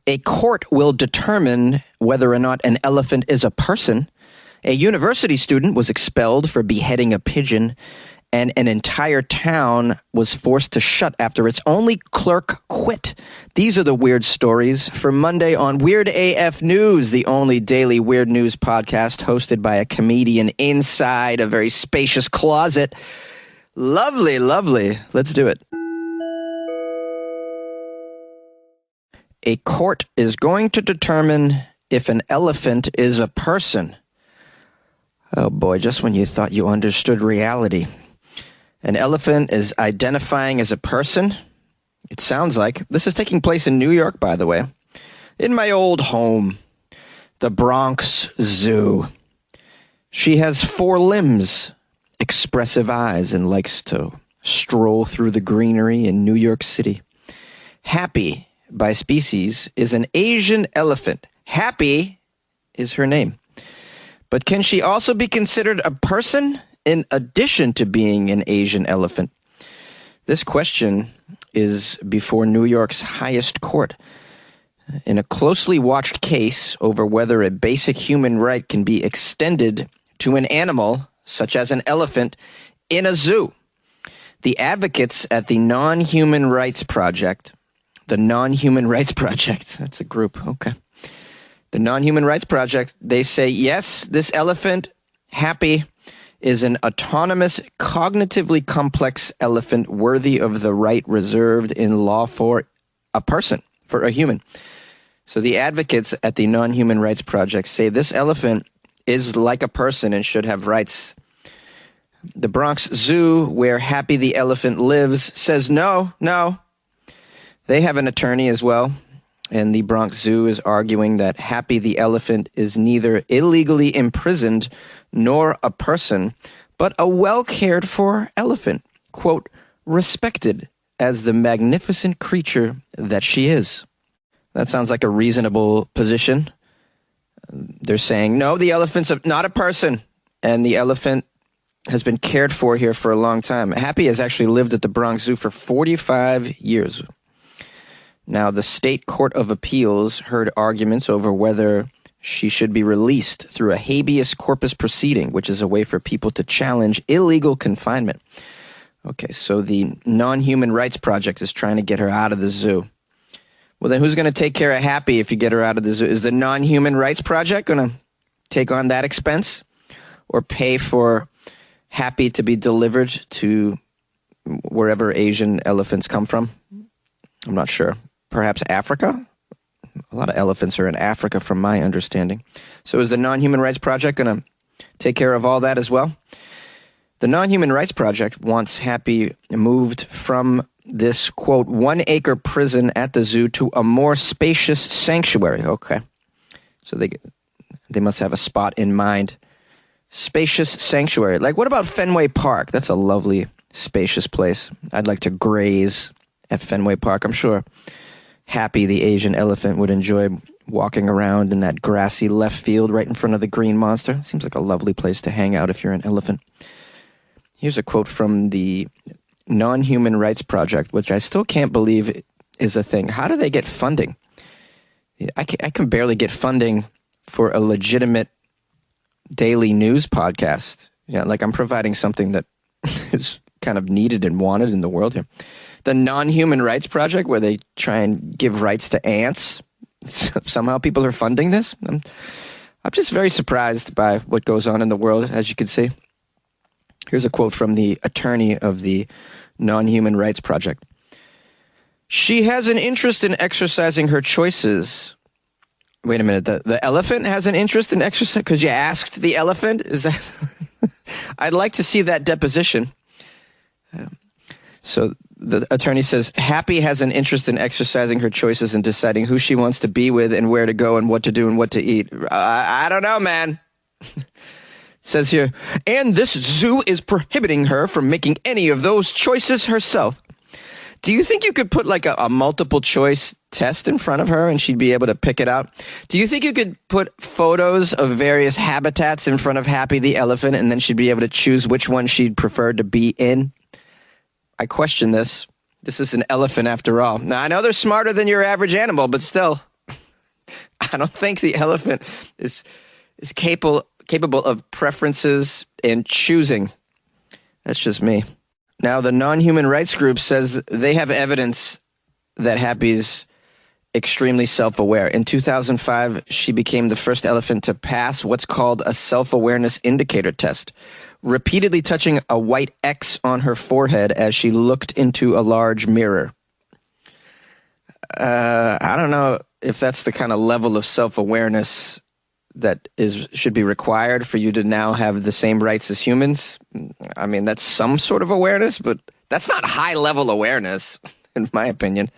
A court will determine whether or not an elephant is a person. A university student was expelled for beheading a pigeon, and an entire town was forced to shut after its only clerk quit. These are the weird stories for Monday on Weird AF News, the only daily weird news podcast hosted by a comedian inside a very spacious closet. Lovely, lovely. Let's do it. A court is going to determine if an elephant is a person. Oh boy, just when you thought you understood reality. An elephant is identifying as a person. It sounds like. This is taking place in New York, by the way. In my old home, the Bronx Zoo. She has 4 limbs, expressive eyes, and likes to stroll through the greenery in New York City. Happy, by species, is an Asian elephant. Happy is her name. But can she also be considered a person in addition to being an Asian elephant? This question is before New York's highest court. In a closely watched case over whether a basic human right can be extended to an animal, such as an elephant, in a zoo. The advocates at the Non-Human Rights Project, that's a group, okay. The Non-Human Rights Project, they say, yes, this elephant, Happy, is an autonomous, cognitively complex elephant worthy of the right reserved in law for a person, for a human. So the advocates at the Non-Human Rights Project say this elephant is like a person and should have rights. The Bronx Zoo, where Happy the elephant lives, says no. They have an attorney as well, and the Bronx Zoo is arguing that Happy the elephant is neither illegally imprisoned nor a person, but a well-cared-for elephant, quote, respected as the magnificent creature that she is. That sounds like a reasonable position. They're saying, no, the elephant's not a person, and the elephant has been cared for here for a long time. Happy has actually lived at the Bronx Zoo for 45 years. Now, the State Court of Appeals heard arguments over whether she should be released through a habeas corpus proceeding, which is a way for people to challenge illegal confinement. Okay, so the Non-Human Rights Project is trying to get her out of the zoo. Well, then who's going to take care of Happy if you get her out of the zoo? Is the Non-Human Rights Project going to take on that expense or pay for Happy to be delivered to wherever Asian elephants come from? I'm not sure. Perhaps Africa? A lot of elephants are in Africa from my understanding. So is the Non-Human Rights Project going to take care of all that as well? The Non-Human Rights Project wants Happy moved from this, quote, 1-acre prison at the zoo to a more spacious sanctuary. Okay. So they must have a spot in mind. Spacious sanctuary. Like, what about Fenway Park? That's a lovely, spacious place. I'd like to graze at Fenway Park. I'm sure Happy, the Asian elephant, would enjoy walking around in that grassy left field right in front of the green monster. Seems like a lovely place to hang out if you're an elephant. Here's a quote from the Non-Human Rights Project, which I still can't believe is a thing. How do they get funding? I can barely get funding for a legitimate daily news podcast. Yeah, like I'm providing something that is kind of needed and wanted in the world here. The Non-Human Rights Project, where they try and give rights to ants. Somehow people are funding this. I'm just very surprised by what goes on in the world, as you can see. Here's a quote from the attorney of the Non-Human Rights Project. She has an interest in exercising her choices. Wait a minute, the elephant has an interest in exercise? Because you asked the elephant? Is that? I'd like to see that deposition. So the attorney says, Happy has an interest in exercising her choices and deciding who she wants to be with and where to go and what to do and what to eat. I don't know, man. It says here, and this zoo is prohibiting her from making any of those choices herself. Do you think you could put like a multiple choice test in front of her and she'd be able to pick it out? Do you think you could put photos of various habitats in front of Happy the elephant and then she'd be able to choose which one she'd prefer to be in? I question this. This is an elephant after all. Now, I know they're smarter than your average animal, but still. I don't think the elephant is capable of preferences and choosing. That's just me. Now, the non-human rights group says they have evidence that Happy's extremely self-aware. In 2005, she became the first elephant to pass what's called a self-awareness indicator test, repeatedly touching a white X on her forehead as she looked into a large mirror. I don't know if that's the kind of level of self-awareness that should be required for you to now have the same rights as humans. I mean, that's some sort of awareness, but that's not high-level awareness, in my opinion.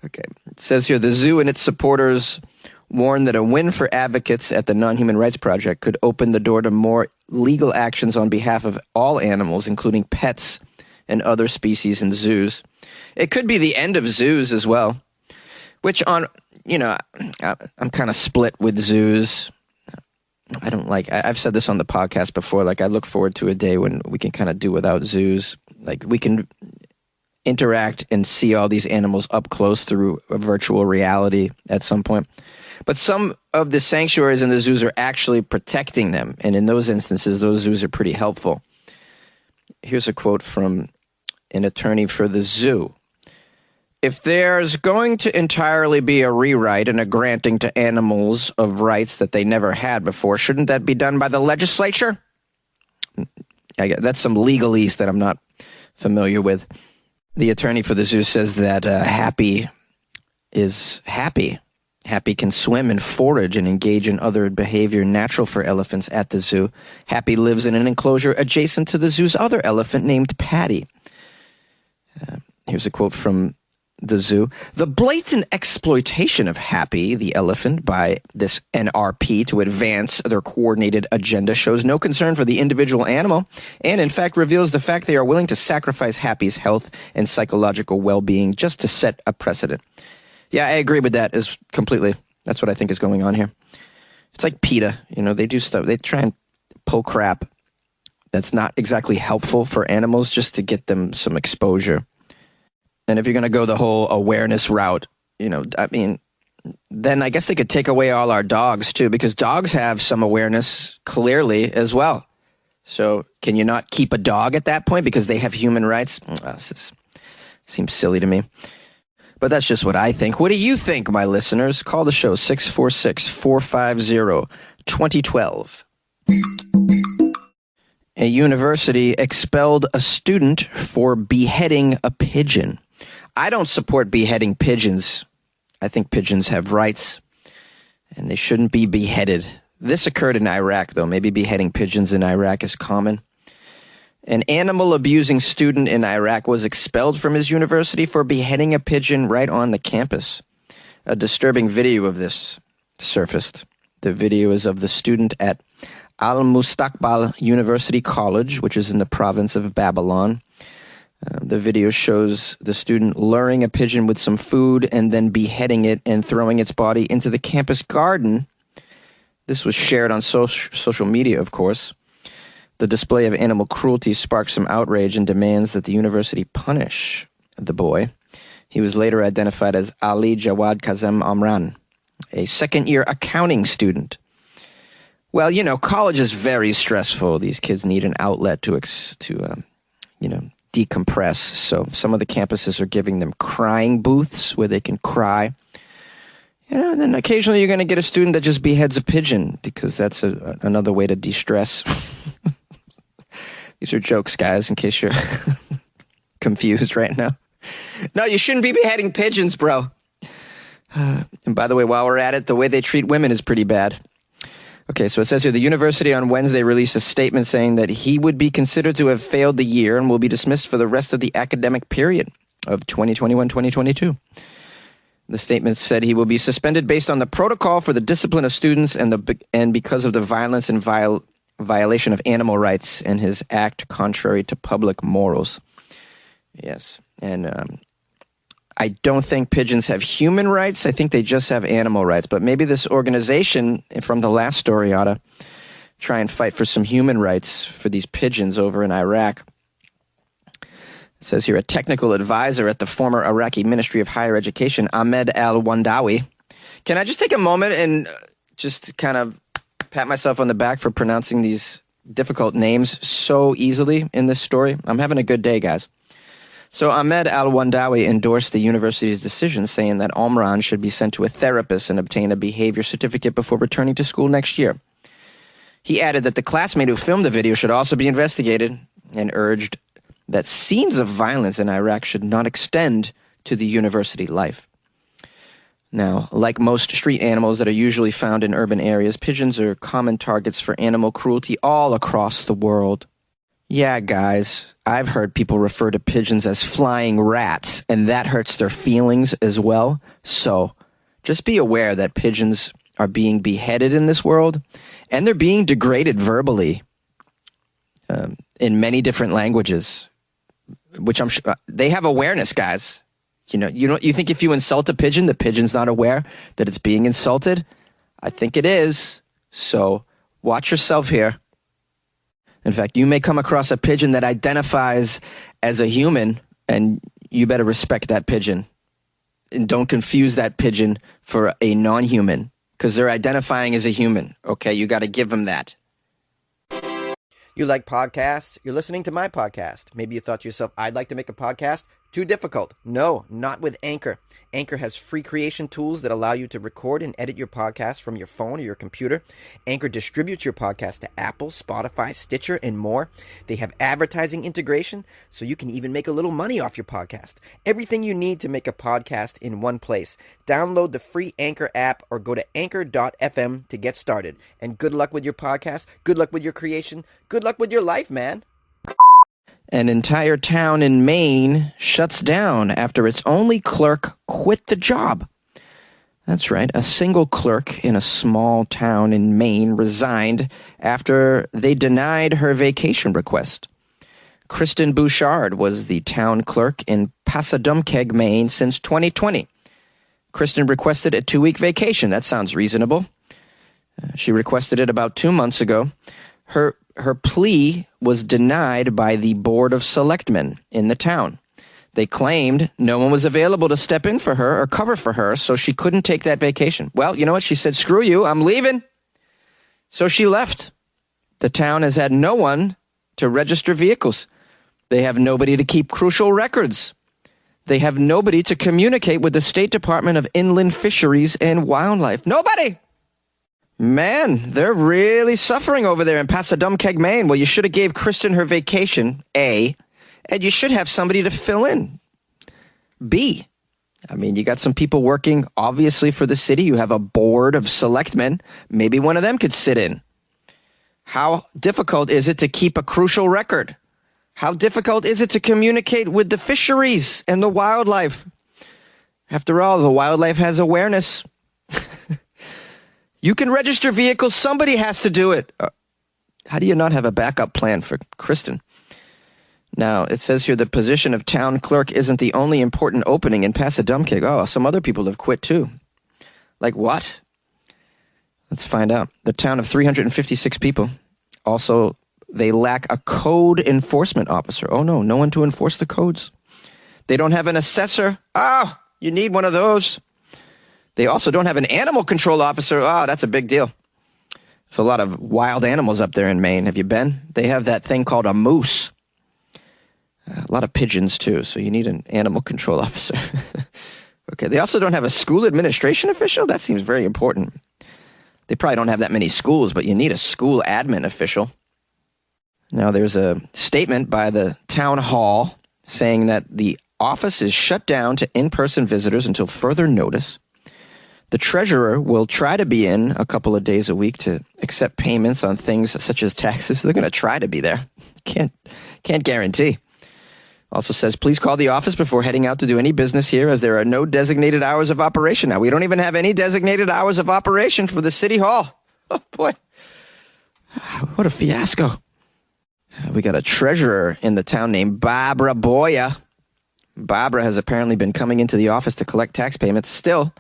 Okay, it says here, the zoo and its supporters warn that a win for advocates at the Non-Human Rights Project could open the door to more legal actions on behalf of all animals, including pets and other species in zoos. It could be the end of zoos as well, which I'm kind of split with zoos. I've said this on the podcast before, like I look forward to a day when we can kind of do without zoos. Like we can interact and see all these animals up close through a virtual reality at some point. But some of the sanctuaries in the zoos are actually protecting them. And in those instances, those zoos are pretty helpful. Here's a quote from an attorney for the zoo. If there's going to entirely be a rewrite and a granting to animals of rights that they never had before, shouldn't that be done by the legislature? That's some legalese that I'm not familiar with. The attorney for the zoo says that Happy is happy. Happy can swim and forage and engage in other behavior natural for elephants at the zoo. Happy lives in an enclosure adjacent to the zoo's other elephant named Patty. Here's a quote from the zoo. The blatant exploitation of Happy, the elephant, by this NRP to advance their coordinated agenda shows no concern for the individual animal and, in fact, reveals the fact they are willing to sacrifice Happy's health and psychological well-being just to set a precedent. Yeah, I agree with that completely. That's what I think is going on here. It's like PETA. They do stuff. They try and pull crap that's not exactly helpful for animals just to get them some exposure. And if you're going to go the whole awareness route, then I guess they could take away all our dogs too, because dogs have some awareness clearly as well. So can you not keep a dog at that point because they have human rights? This seems silly to me. But that's just what I think. What do you think, my listeners? Call the show 646-450-2012. A university expelled a student for beheading a pigeon. I don't support beheading pigeons. I think pigeons have rights, and they shouldn't be beheaded. This occurred in Iraq, though. Maybe beheading pigeons in Iraq is common. An animal-abusing student in Iraq was expelled from his university for beheading a pigeon right on the campus. A disturbing video of this surfaced. The video is of the student at Al-Mustaqbal University College, which is in the province of Babylon. The video shows the student luring a pigeon with some food and then beheading it and throwing its body into the campus garden. This was shared on social media, of course. The display of animal cruelty sparked some outrage and demands that the university punish the boy. He was later identified as Ali Jawad Kazem Amran, a second-year accounting student. Well, college is very stressful. These kids need an outlet to decompress. So some of the campuses are giving them crying booths where they can cry. And then occasionally you're going to get a student that just beheads a pigeon because that's another way to de-stress. These are jokes, guys, in case you're confused right now. No, you shouldn't be beheading pigeons, bro. And by the way, while we're at it, the way they treat women is pretty bad. Okay, so it says here, the university on Wednesday released a statement saying that he would be considered to have failed the year and will be dismissed for the rest of the academic period of 2021-2022. The statement said he will be suspended based on the protocol for the discipline of students and because of the violence and violation of animal rights and his act contrary to public morals. Yes, and I don't think pigeons have human rights. I think they just have animal rights. But maybe this organization from the last story ought to try and fight for some human rights for these pigeons over in Iraq. It says here, a technical advisor at the former Iraqi Ministry of Higher Education, Ahmed al-Wandawi, Can I just take a moment and just kind of pat myself on the back for pronouncing these difficult names so easily in this story? I'm having a good day, guys. So Ahmed Al-Wandawi endorsed the university's decision, saying that Omran should be sent to a therapist and obtain a behavior certificate before returning to school next year. He added that the classmate who filmed the video should also be investigated and urged that scenes of violence in Iraq should not extend to the university life. Now, like most street animals that are usually found in urban areas, pigeons are common targets for animal cruelty all across the world. Yeah, guys, I've heard people refer to pigeons as flying rats, and that hurts their feelings as well. So just be aware that pigeons are being beheaded in this world, and they're being degraded verbally in many different languages, which I'm sure they have awareness, guys. You think if you insult a pigeon, the pigeon's not aware that it's being insulted? I think it is. So watch yourself here. In fact, you may come across a pigeon that identifies as a human, and you better respect that pigeon. And don't confuse that pigeon for a non-human, because they're identifying as a human. Okay, you got to give them that. You like podcasts? You're listening to my podcast. Maybe you thought to yourself, I'd like to make a podcast. Too difficult. No, not with Anchor. Anchor has free creation tools that allow you to record and edit your podcast from your phone or your computer. Anchor distributes your podcast to Apple, Spotify, Stitcher, and more. They have advertising integration, so you can even make a little money off your podcast. Everything you need to make a podcast in one place. Download the free Anchor app or go to anchor.fm to get started. And good luck with your podcast. Good luck with your creation. Good luck with your life, man. An entire town in Maine shuts down after its only clerk quit the job. That's right. A single clerk in a small town in Maine resigned after they denied her vacation request. Kristen Bouchard was the town clerk in Passadumkeag, Maine since 2020. Kristen requested a 2-week vacation. That sounds reasonable. She requested it about 2 months ago. Her plea was denied by the Board of Selectmen in the town. They claimed no one was available to step in for her or cover for her, so she couldn't take that vacation. Well, you know what? She said, screw you, I'm leaving. So she left. The town has had no one to register vehicles. They have nobody to keep crucial records. They have nobody to communicate with the State Department of Inland Fisheries and Wildlife. Nobody! Man, they're really suffering over there in Passadumkeag, Maine. Well, you should have gave Kristen her vacation, A, and you should have somebody to fill in, B. I mean, you got some people working, obviously, for the city. You have a board of selectmen. Maybe one of them could sit in. How difficult is it to keep a crucial record? How difficult is it to communicate with the fisheries and the wildlife? After all, the wildlife has awareness. You can register vehicles. Somebody has to do it. How do you not have a backup plan for Kristen? Now, it says here the position of town clerk isn't the only important opening in Passadumkeag. Oh, some other people have quit too. Like what? Let's find out. The town of 356 people. Also, they lack a code enforcement officer. Oh, no, no one to enforce the codes. They don't have an assessor. Oh, you need one of those. They also don't have an animal control officer. Oh, that's a big deal. It's a lot of wild animals up there in Maine. Have you been? They have that thing called a moose. A lot of pigeons, too, so you need an animal control officer. Okay, they also don't have a school administration official? That seems very important. They probably don't have that many schools, but you need a school admin official. Now, there's a statement by the town hall saying that the office is shut down to in-person visitors until further notice. The treasurer will try to be in a couple of days a week to accept payments on things such as taxes. They're going to try to be there. Can't guarantee. Also says, please call the office before heading out to do any business here, as there are no designated hours of operation. Now, we don't even have any designated hours of operation for the city hall. Oh, boy. What a fiasco. We got a treasurer in the town named Barbara Boya. Barbara has apparently been coming into the office to collect tax payments. Still,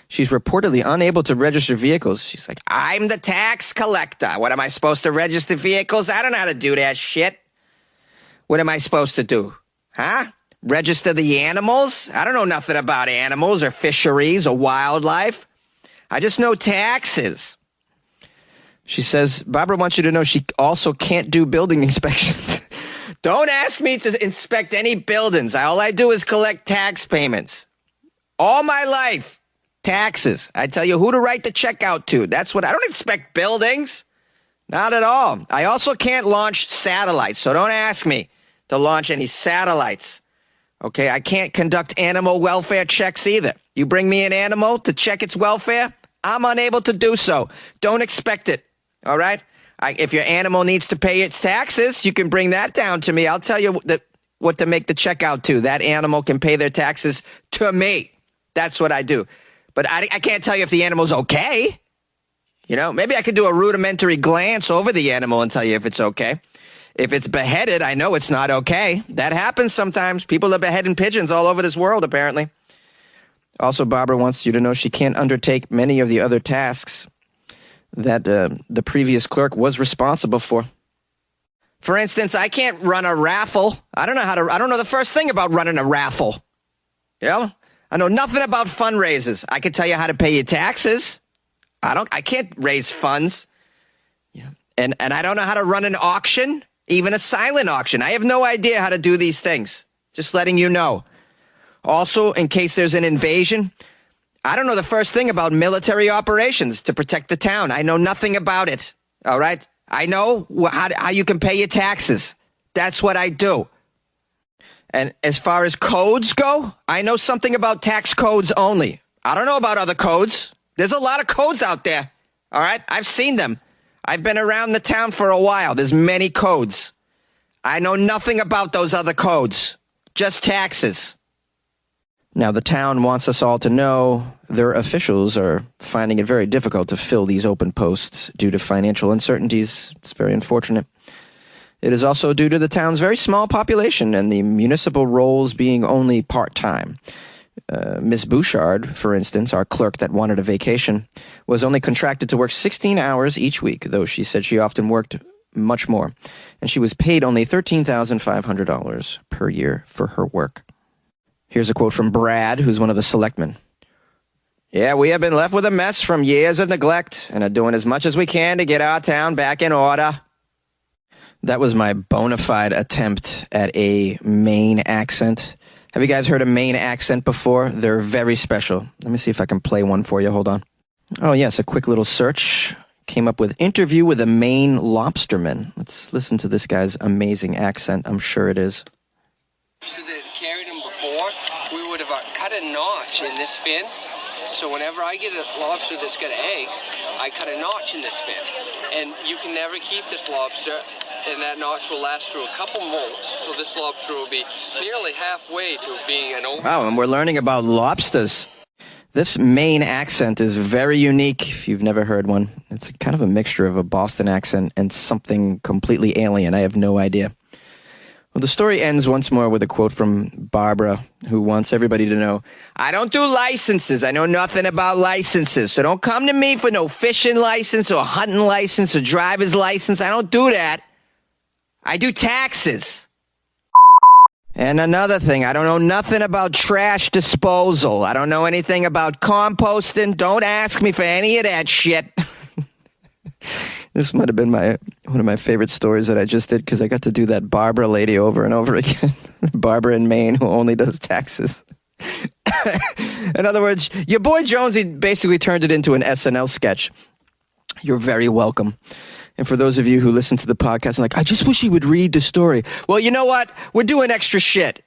she's reportedly unable to register vehicles. She's like, I'm the tax collector. What am I supposed to register vehicles? I don't know how to do that shit. What am I supposed to do? Huh? Register the animals? I don't know nothing about animals or fisheries or wildlife. I just know taxes. She says, Barbara wants you to know she also can't do building inspections. Don't ask me to inspect any buildings. All I do is collect tax payments. All my life, taxes. I tell you who to write the check out to. That's what I don't inspect buildings. Not at all. I also can't launch satellites, so don't ask me to launch any satellites. Okay, I can't conduct animal welfare checks either. You bring me an animal to check its welfare, I'm unable to do so. Don't expect it, all right? If your animal needs to pay its taxes, you can bring that down to me. I'll tell you what to make the check out to. That animal can pay their taxes to me. That's what I do. But I can't tell you if the animal's okay. You know, maybe I could do a rudimentary glance over the animal and tell you if it's okay. If it's beheaded, I know it's not okay. That happens sometimes. People are beheading pigeons all over this world, apparently. Also, Barbara wants you to know she can't undertake many of the other tasks that the previous clerk was responsible for. For instance, I can't run a raffle. I don't know the first thing about running a raffle. You know? I know nothing about fundraisers. I can tell you how to pay your taxes. I can't raise funds. Yeah. And I don't know how to run an auction, even a silent auction. I have no idea how to do these things. Just letting you know. Also, in case there's an invasion, I don't know the first thing about military operations to protect the town. I know nothing about it. All right? I know how you can pay your taxes. That's what I do. And as far as codes go, I know something about tax codes only. I don't know about other codes. There's a lot of codes out there. All right? I've seen them. I've been around the town for a while. There's many codes. I know nothing about those other codes. Just taxes. Now, the town wants us all to know their officials are finding it very difficult to fill these open posts due to financial uncertainties. It's very unfortunate. It is also due to the town's very small population and the municipal roles being only part-time. Miss Bouchard, for instance, our clerk that wanted a vacation, was only contracted to work 16 hours each week, though she said she often worked much more. And she was paid only $13,500 per year for her work. Here's a quote from Brad, who's one of the selectmen. Yeah, we have been left with a mess from years of neglect and are doing as much as we can to get our town back in order. That was my bona fide attempt at a Maine accent. Have you guys heard a Maine accent before? They're very special. Let me see if I can play one for you. Hold on. Oh, yes, a quick little search. Came up with interview with a Maine lobsterman. Let's listen to this guy's amazing accent. I'm sure it is. So that carried them before, we would have cut a notch in this fin. So whenever I get a lobster that's got eggs, I cut a notch in this fin. And you can never keep this lobster, and that notch will last through a couple molts. So this lobster will be nearly halfway to being an over. Wow, and we're learning about lobsters. This Maine accent is very unique if you've never heard one. It's kind of a mixture of a Boston accent and something completely alien. I have no idea. Well, the story ends once more with a quote from Barbara, who wants everybody to know, I don't do licenses. I know nothing about licenses. So don't come to me for no fishing license or hunting license or driver's license. I don't do that. I do taxes. And another thing, I don't know nothing about trash disposal. I don't know anything about composting. Don't ask me for any of that shit. This might have been one of my favorite stories that I just did because I got to do that Barbara lady over and over again. Barbara in Maine who only does taxes. In other words, your boy Jonesy basically turned it into an SNL sketch. You're very welcome. And for those of you who listen to the podcast and like, I just wish he would read the story. Well, you know what? We're doing extra shit.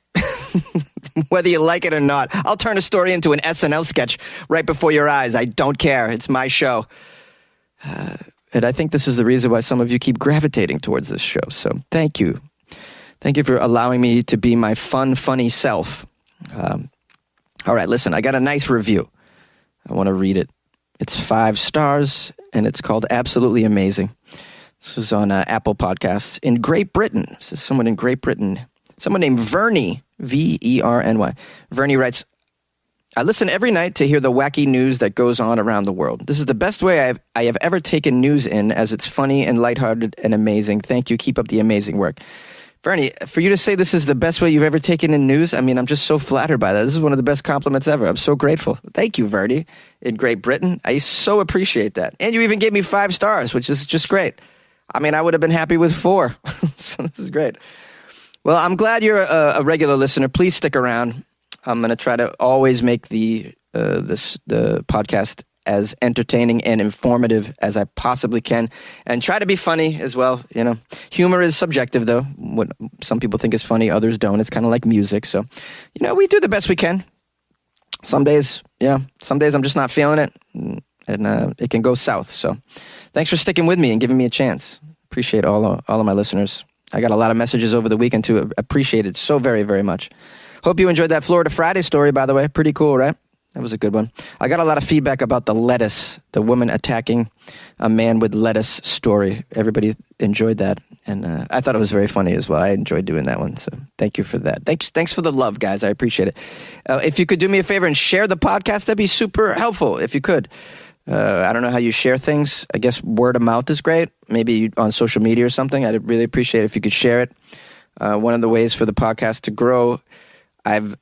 Whether you like it or not. I'll turn a story into an SNL sketch right before your eyes. I don't care. It's my show. And I think this is the reason why some of you keep gravitating towards this show. So thank you. Thank you for allowing me to be my fun, funny self. All right, listen, I got a nice review. I want to read it. It's 5 stars, and it's called Absolutely Amazing. This was on Apple Podcasts. In Great Britain, this is someone in Great Britain. Someone named Vernie, V-E-R-N-Y. Vernie writes, I listen every night to hear the wacky news that goes on around the world. This is the best way I have ever taken news in, as it's funny and lighthearted and amazing. Thank you. Keep up the amazing work. Bernie, for you to say this is the best way you've ever taken in news, I mean, I'm just so flattered by that. This is one of the best compliments ever. I'm so grateful. Thank you, Verdi, in Great Britain. I so appreciate that. And you even gave me 5 stars, which is just great. I mean, I would have been happy with 4. So this is great. Well, I'm glad you're a regular listener. Please stick around. I'm going to try to always make the podcast as entertaining and informative as I possibly can, and try to be funny as well. You know, humor is subjective, though. What some people think is funny, others don't. It's kind of like music. So, you know, we do the best we can. Some days I'm just not feeling it, and it can go south. So thanks for sticking with me and giving me a chance. Appreciate all of my listeners. I got a lot of messages over the weekend too. Appreciate it so very, very much. Hope you enjoyed that Florida Friday story, by the way. Pretty cool, right? That was a good one. I got a lot of feedback about the lettuce, the woman attacking a man with lettuce story. Everybody enjoyed that, and I thought it was very funny as well. I enjoyed doing that one, so thank you for that. Thanks for the love, guys. I appreciate it. If you could do me a favor and share the podcast, that'd be super helpful if you could. I don't know how you share things. I guess word of mouth is great. Maybe on social media or something. I'd really appreciate it if you could share it. One of the ways for the podcast to grow, I've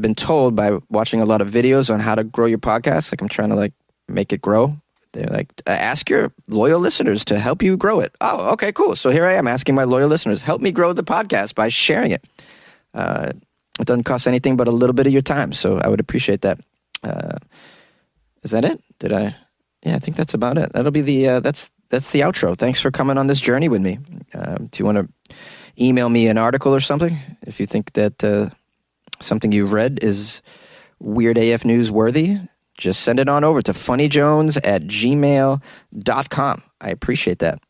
been told by watching a lot of videos on how to grow your podcast. Like I'm trying to make it grow. They're like, ask your loyal listeners to help you grow it. Oh, okay, cool. So here I am asking my loyal listeners, help me grow the podcast by sharing it. It doesn't cost anything but a little bit of your time. So I would appreciate that. Is that it? Yeah, I think that's about it. That'll be that's the outro. Thanks for coming on this journey with me. Do you want to email me an article or something if you think that something you've read is Weird AF News worthy? Just send it on over to funnyjones@gmail.com. I appreciate that.